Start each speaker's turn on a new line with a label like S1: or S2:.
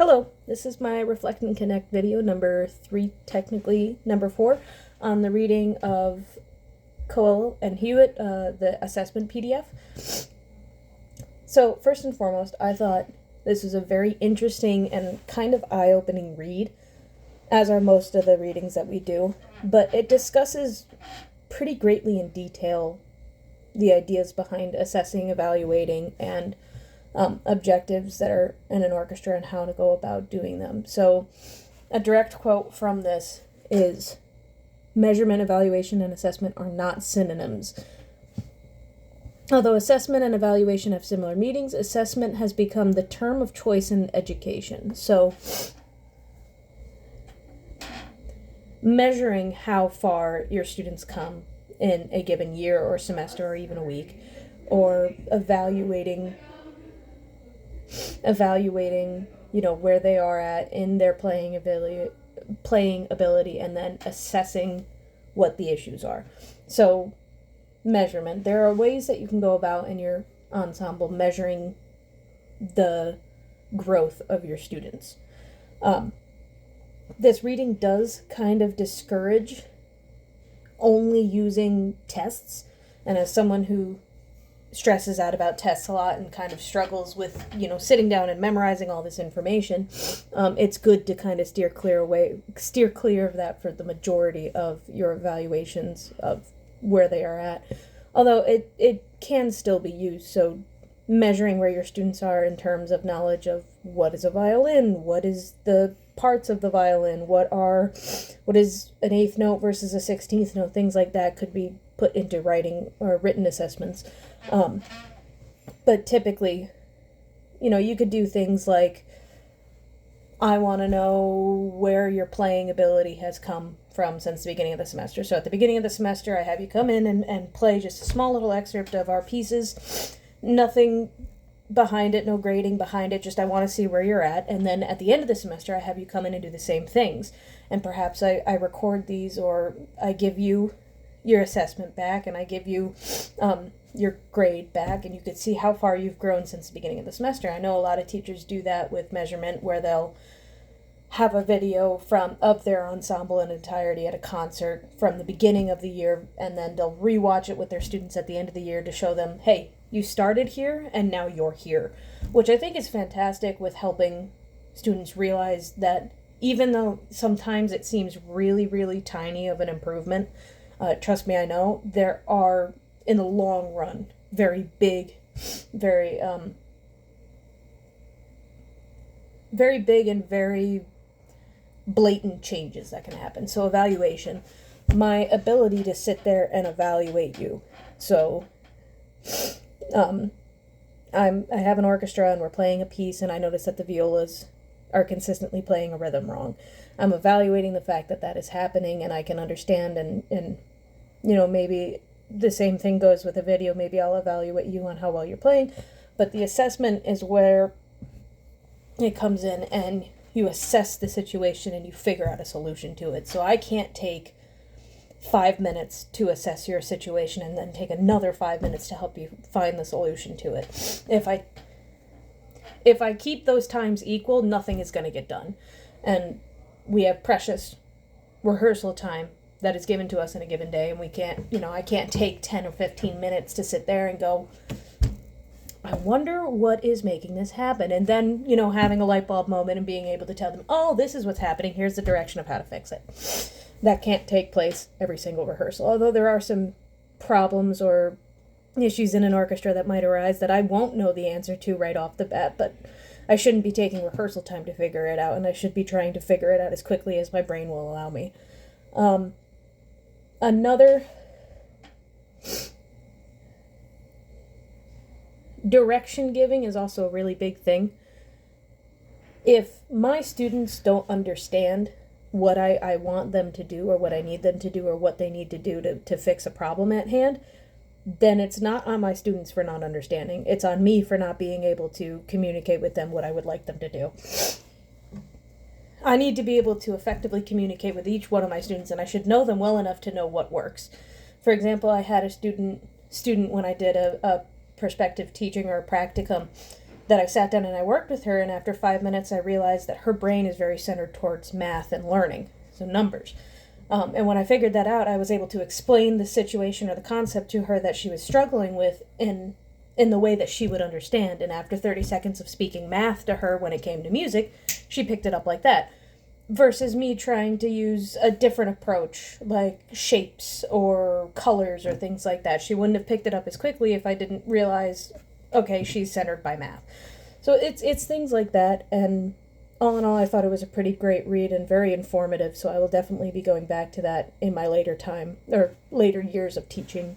S1: Hello, this is my Reflect and Connect video number 3, technically number 4, on the reading of Coelho and Hewitt, the assessment PDF. So, first and foremost, I thought this was a very interesting and kind of eye-opening read, as are most of the readings that we do, but it discusses pretty greatly in detail the ideas behind assessing, evaluating, and objectives that are in an orchestra and how to go about doing them. So, a direct quote from this is, "Measurement, evaluation, and assessment are not synonyms. Although assessment and evaluation have similar meanings, assessment has become the term of choice in education." So, measuring how far your students come in a given year or semester or even a week, or evaluating where they are at in their playing ability, and then assessing what the issues are. So, measurement. There are ways that you can go about in your ensemble measuring the growth of your students. This reading does kind of discourage only using tests, and as someone who stresses out about tests a lot and kind of struggles with, sitting down and memorizing all this information, it's good to kind of steer clear of that for the majority of your evaluations of where they are at. Although it can still be used, so measuring where your students are in terms of knowledge of what is a violin, what is the parts of the violin, what is an eighth note versus a 16th note, things like that could be put into writing or written assessments. But typically, you could do things like, I want to know where your playing ability has come from since the beginning of the semester. So at the beginning of the semester, I have you come in and play just a small little excerpt of our pieces. Nothing behind it, no grading behind it, just I want to see where you're at. And then at the end of the semester, I have you come in and do the same things. And perhaps I record these, or I give you your assessment back, and I give you your grade back, and you could see how far you've grown since the beginning of the semester. I know a lot of teachers do that with measurement, where they'll have a video of their ensemble in entirety at a concert from the beginning of the year, and then they'll rewatch it with their students at the end of the year to show them, hey, you started here and now you're here, which I think is fantastic with helping students realize that even though sometimes it seems really, really tiny of an improvement, trust me, I know, there are, in the long run, very big, very big and very blatant changes that can happen. So evaluation, my ability to sit there and evaluate you. So I have an orchestra and we're playing a piece, and I notice that the violas are consistently playing a rhythm wrong. I'm evaluating the fact that is happening, and I can understand, and maybe the same thing goes with a video. Maybe I'll evaluate you on how well you're playing, but the assessment is where it comes in and you assess the situation and you figure out a solution to it. So I can't take 5 minutes to assess your situation and then take another 5 minutes to help you find the solution to it. If I keep those times equal, nothing is going to get done. And we have precious rehearsal time that is given to us in a given day, and we can't, I can't take 10 or 15 minutes to sit there and go, I wonder what is making this happen, and then, having a light bulb moment and being able to tell them, oh, this is what's happening, here's the direction of how to fix it. That can't take place every single rehearsal, although there are some problems or issues in an orchestra that might arise that I won't know the answer to right off the bat, but I shouldn't be taking rehearsal time to figure it out, and I should be trying to figure it out as quickly as my brain will allow me. Another direction giving is also a really big thing. If my students don't understand what I want them to do, or what I need them to do, or what they need to do to fix a problem at hand, then it's not on my students for not understanding. It's on me for not being able to communicate with them what I would like them to do. I need to be able to effectively communicate with each one of my students, and I should know them well enough to know what works. For example, I had a student when I did a perspective teaching or a practicum that I sat down and I worked with her, and after 5 minutes I realized that her brain is very centered towards math and learning, so numbers. And when I figured that out, I was able to explain the situation or the concept to her that she was struggling with in the way that she would understand. And after 30 seconds of speaking math to her when it came to music, she picked it up like that. Versus me trying to use a different approach, like shapes or colors or things like that. She wouldn't have picked it up as quickly if I didn't realize, okay, she's centered by math. So it's things like that, and all in all, I thought it was a pretty great read and very informative, so I will definitely be going back to that in my later time, or later years of teaching.